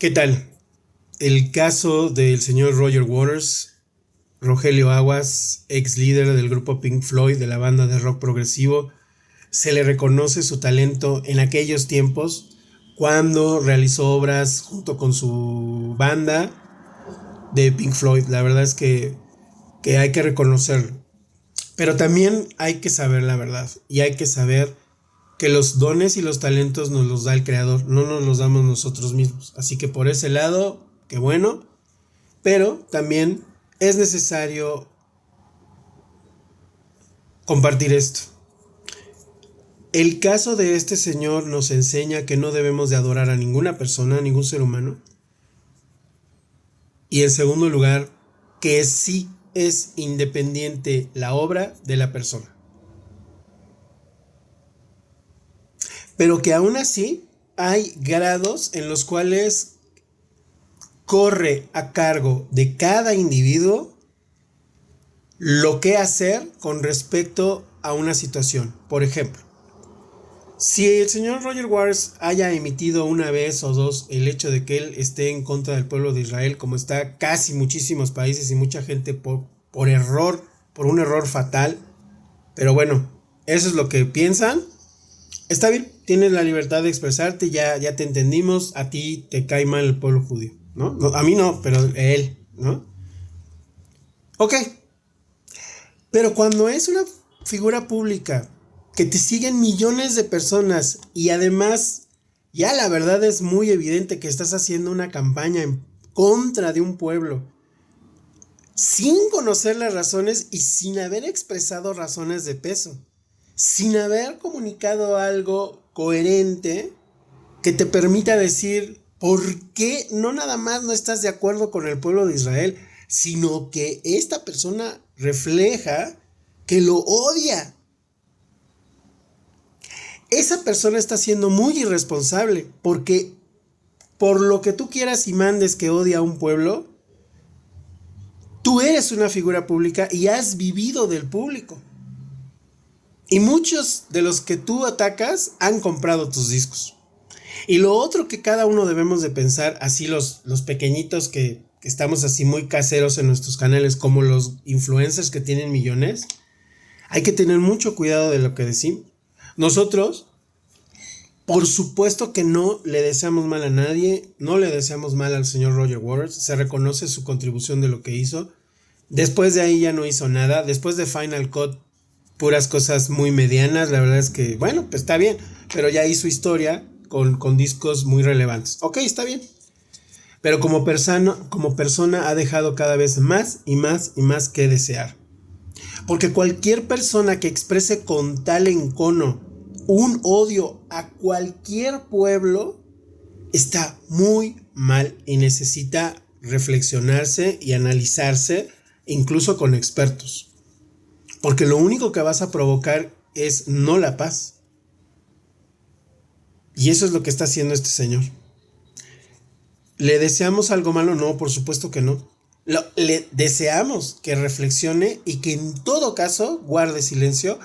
¿Qué tal? El caso del señor Roger Waters, Rogelio Aguas, ex líder del grupo Pink Floyd de la banda de rock progresivo, se le reconoce su talento en aquellos tiempos cuando realizó obras junto con su banda de Pink Floyd. La verdad es que hay que reconocerlo. Pero también hay que saber la verdad y hay que saber que los dones y los talentos nos los da el creador, no nos los damos nosotros mismos. Así que por ese lado, qué bueno, pero también es necesario compartir esto. El caso de este señor nos enseña que no debemos de adorar a ninguna persona, a ningún ser humano. Y en segundo lugar, que sí es independiente la obra de la persona. Pero que aún así hay grados en los cuales corre a cargo de cada individuo lo que hacer con respecto a una situación. Por ejemplo, si el señor Roger Waters haya emitido una vez o dos el hecho de que él esté en contra del pueblo de Israel, como está casi muchísimos países y mucha gente por error, por un error fatal, pero bueno, eso es lo que piensan, está bien, tienes la libertad de expresarte, ya te entendimos, a ti te cae mal el pueblo judío, ¿no? No, a mí no, pero a él, ¿no? Ok, pero cuando es una figura pública que te siguen millones de personas y además ya la verdad es muy evidente que estás haciendo una campaña en contra de un pueblo sin conocer las razones y sin haber expresado razones de peso, sin haber comunicado algo coherente que te permita decir por qué no nada más no estás de acuerdo con el pueblo de Israel, sino que esta persona refleja que lo odia. Esa persona está siendo muy irresponsable porque por lo que tú quieras y mandes que odia a un pueblo, tú eres una figura pública y has vivido del público. Y muchos de los que tú atacas han comprado tus discos. Y lo otro que cada uno debemos de pensar, así los pequeñitos que estamos así muy caseros en nuestros canales, como los influencers que tienen millones, hay que tener mucho cuidado de lo que decimos. Nosotros, por supuesto que no le deseamos mal a nadie, no le deseamos mal al señor Roger Waters, se reconoce su contribución de lo que hizo. Después de ahí ya no hizo nada, después de Final Cut, puras cosas muy medianas, la verdad es que, bueno, pues está bien, pero ya hizo historia con discos muy relevantes. Ok, está bien. Pero como persona ha dejado cada vez más y más y más que desear. Porque cualquier persona que exprese con tal encono un odio a cualquier pueblo está muy mal y necesita reflexionarse y analizarse, incluso con expertos. Porque lo único que vas a provocar es no la paz. Y eso es lo que está haciendo este señor. ¿Le deseamos algo malo? No, por supuesto que no. Le deseamos que reflexione y que en todo caso guarde silencio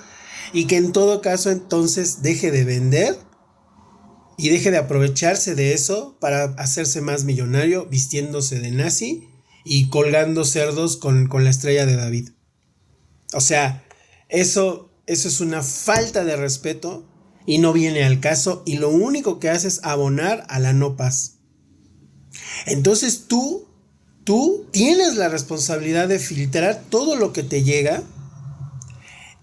y que en todo caso entonces deje de vender y deje de aprovecharse de eso para hacerse más millonario vistiéndose de nazi y colgando cerdos con la estrella de David. O sea, eso es una falta de respeto y no viene al caso y lo único que hace es abonar a la no paz. Entonces tú tienes la responsabilidad de filtrar todo lo que te llega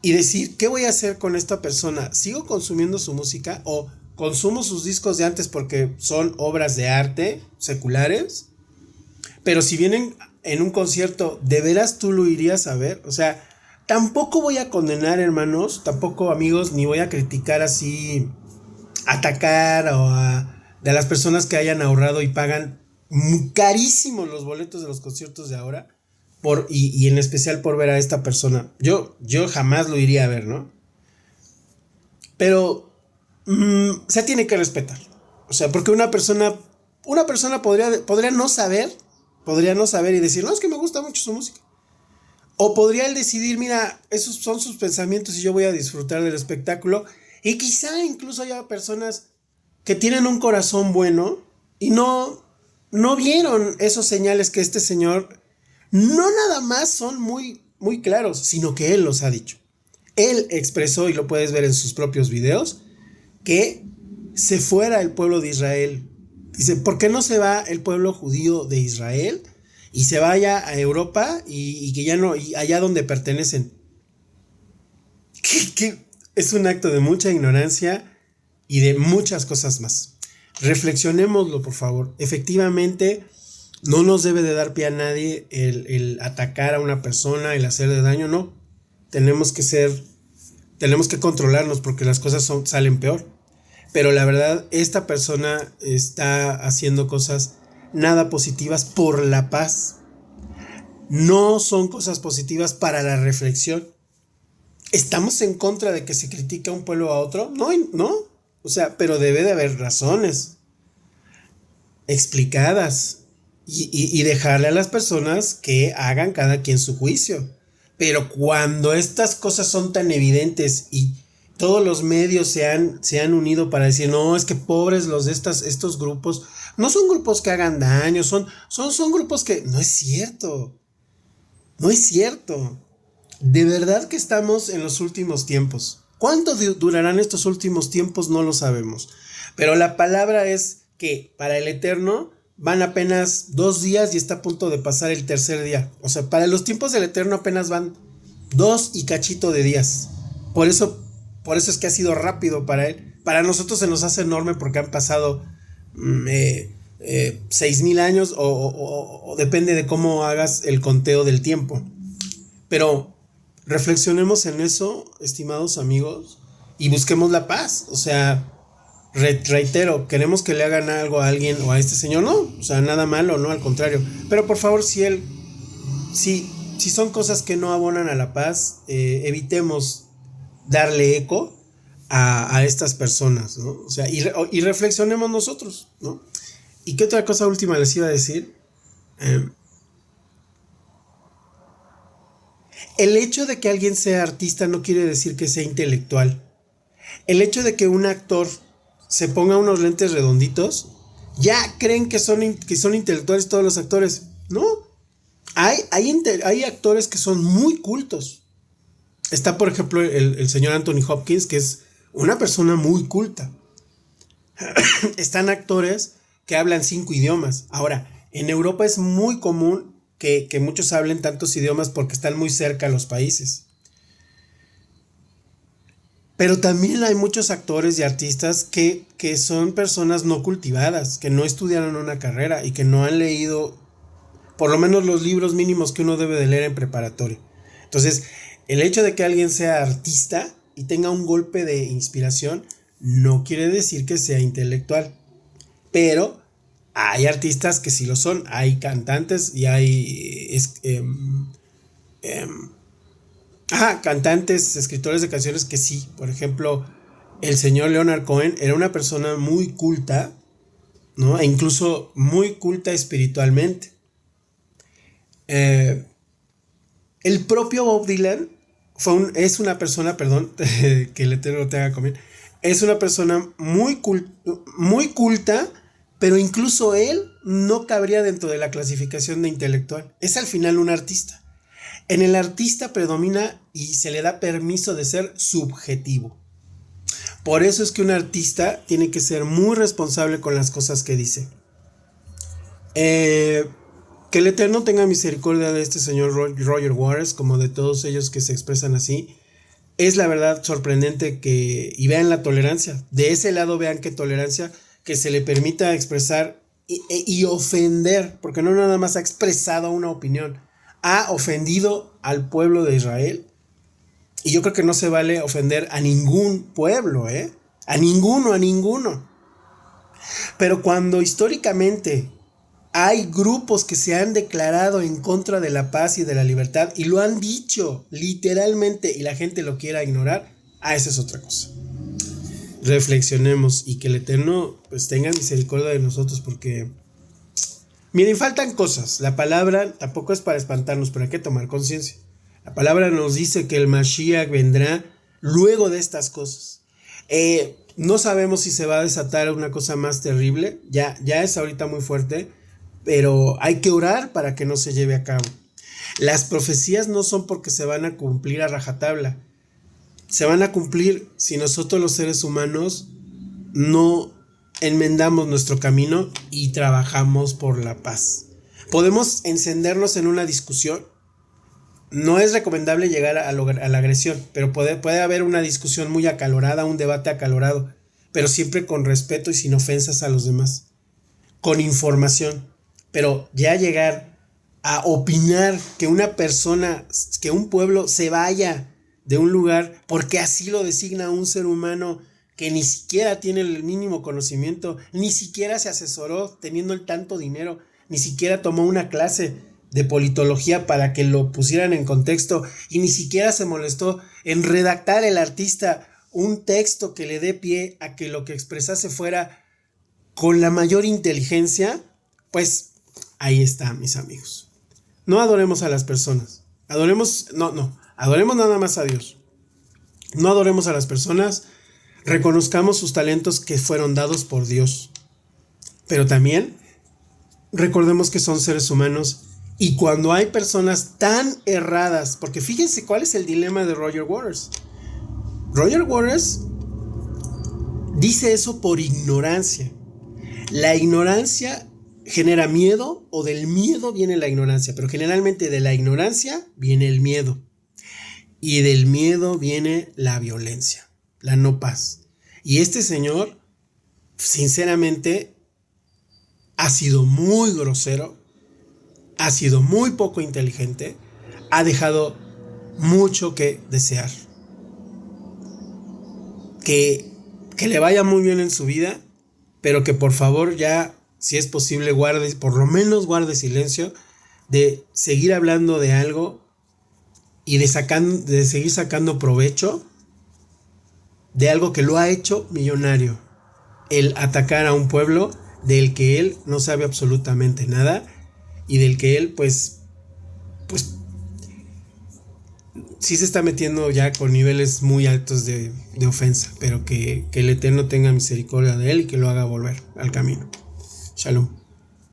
y decir, ¿qué voy a hacer con esta persona? ¿Sigo consumiendo su música o consumo sus discos de antes porque son obras de arte seculares? Pero si vienen en un concierto, ¿de veras tú lo irías a ver? O sea, tampoco voy a condenar, hermanos, tampoco amigos, ni voy a criticar así, atacar de las personas que hayan ahorrado y pagan carísimos los boletos de los conciertos de ahora y en especial por ver a esta persona. Yo jamás lo iría a ver, ¿no? Pero se tiene que respetar. O sea, porque una persona podría no saber y decir, no, es que me gusta mucho su música. O podría él decidir, mira, esos son sus pensamientos y yo voy a disfrutar del espectáculo. Y quizá incluso haya personas que tienen un corazón bueno y no no vieron esos señales que este señor no nada más son muy, muy claros, sino que él los ha dicho. Él expresó, y lo puedes ver en sus propios videos, que se fuera el pueblo de Israel. Dice, ¿por qué no se va el pueblo judío de Israel y se vaya a Europa y que ya no, y allá donde pertenecen? Que es un acto de mucha ignorancia y de muchas cosas más. Reflexionémoslo, por favor. Efectivamente, no nos debe de dar pie a nadie el atacar a una persona, el hacerle daño, no. Tenemos que controlarnos porque las cosas salen peor. Pero la verdad, esta persona está haciendo cosas nada positivas por la paz. No son cosas positivas para la reflexión. ¿Estamos en contra de que se critique a un pueblo a otro? No, no. O sea, pero debe de haber razones explicadas y dejarle a las personas que hagan cada quien su juicio. Pero cuando estas cosas son tan evidentes y todos los medios se han unido para decir, no, es que pobres los de estos grupos, no son grupos que hagan daño, son grupos que... No es cierto. No es cierto. De verdad que estamos en los últimos tiempos. ¿Cuánto durarán estos últimos tiempos? No lo sabemos. Pero la palabra es que para el Eterno van apenas 2 días y está a punto de pasar el tercer día. O sea, para los tiempos del Eterno apenas van 2 y cachito de días. Por eso es que ha sido rápido para él. Para nosotros se nos hace enorme porque han pasado 6,000 años o depende de cómo hagas el conteo del tiempo. Pero reflexionemos en eso, estimados amigos, y busquemos la paz. O sea, reitero, queremos que le hagan algo a alguien o a este señor, no, o sea, nada malo, no, al contrario. Pero por favor, si son cosas que no abonan a la paz, evitemos darle eco a estas personas, ¿no? O sea, y reflexionemos nosotros, ¿no? ¿Y qué otra cosa última les iba a decir? El hecho de que alguien sea artista no quiere decir que sea intelectual. El hecho de que un actor se ponga unos lentes redonditos, ya creen que son intelectuales todos los actores. No. Hay actores que son muy cultos. Está, por ejemplo, el señor Anthony Hopkins, que es una persona muy culta. Están actores que hablan 5 idiomas. Ahora, en Europa es muy común que muchos hablen tantos idiomas porque están muy cerca a los países. Pero también hay muchos actores y artistas que son personas no cultivadas, que no estudiaron una carrera y que no han leído por lo menos los libros mínimos que uno debe de leer en preparatoria. Entonces, el hecho de que alguien sea artista y tenga un golpe de inspiración no quiere decir que sea intelectual. Pero hay artistas que sí lo son, hay cantantes y hay cantantes, escritores de canciones que sí. Por ejemplo, el señor Leonard Cohen era una persona muy culta, ¿no? E incluso muy culta espiritualmente. El propio Bob Dylan es una persona, perdón, que el Eterno no te haga comer, es una persona muy culta, pero incluso él no cabría dentro de la clasificación de intelectual. Es al final un artista. En el artista predomina y se le da permiso de ser subjetivo. Por eso es que un artista tiene que ser muy responsable con las cosas que dice. Que el Eterno tenga misericordia de este señor Roger Waters, como de todos ellos que se expresan así. Es la verdad sorprendente y vean la tolerancia. De ese lado vean qué tolerancia, que se le permita expresar y ofender, porque no nada más ha expresado una opinión, ha ofendido al pueblo de Israel. Y yo creo que no se vale ofender a ningún pueblo, a ninguno. Pero cuando históricamente hay grupos que se han declarado en contra de la paz y de la libertad y lo han dicho literalmente y la gente lo quiera ignorar, esa es otra cosa. Reflexionemos y que el Eterno pues tenga misericordia de nosotros, porque miren, faltan cosas. La palabra tampoco es para espantarnos, pero hay que tomar conciencia. La palabra nos dice que el Mashiach vendrá luego de estas cosas. No sabemos si se va a desatar una cosa más terrible. Ya es ahorita muy fuerte, pero hay que orar para que no se lleve a cabo. Las profecías no son porque se van a cumplir a rajatabla. Se van a cumplir si nosotros los seres humanos no enmendamos nuestro camino y trabajamos por la paz. Podemos encendernos en una discusión. No es recomendable llegar a la agresión, pero puede haber una discusión muy acalorada, un debate acalorado, pero siempre con respeto y sin ofensas a los demás, con información. Pero ya llegar a opinar que una persona, que un pueblo se vaya de un lugar porque así lo designa un ser humano que ni siquiera tiene el mínimo conocimiento, ni siquiera se asesoró teniendo el tanto dinero, ni siquiera tomó una clase de politología para que lo pusieran en contexto y ni siquiera se molestó en redactar el artista un texto que le dé pie a que lo que expresase fuera con la mayor inteligencia. Pues ahí está, mis amigos. No adoremos a las personas. Adoremos nada más a Dios. No adoremos a las personas. Reconozcamos sus talentos que fueron dados por Dios. Pero también recordemos que son seres humanos y cuando hay personas tan erradas, porque fíjense cuál es el dilema de Roger Waters. Roger Waters dice eso por ignorancia. La ignorancia genera miedo, o del miedo viene la ignorancia, pero generalmente de la ignorancia viene el miedo y del miedo viene la violencia, la no paz. Y este señor, sinceramente, ha sido muy grosero, ha sido muy poco inteligente, ha dejado mucho que desear. Que le vaya muy bien en su vida, pero que por favor ya, si es posible, por lo menos guarde silencio, de seguir hablando de algo y de seguir sacando provecho de algo que lo ha hecho millonario. El atacar a un pueblo del que él no sabe absolutamente nada y del que él pues sí se está metiendo ya con niveles muy altos de ofensa, pero que el Eterno tenga misericordia de él y que lo haga volver al camino. Shalom.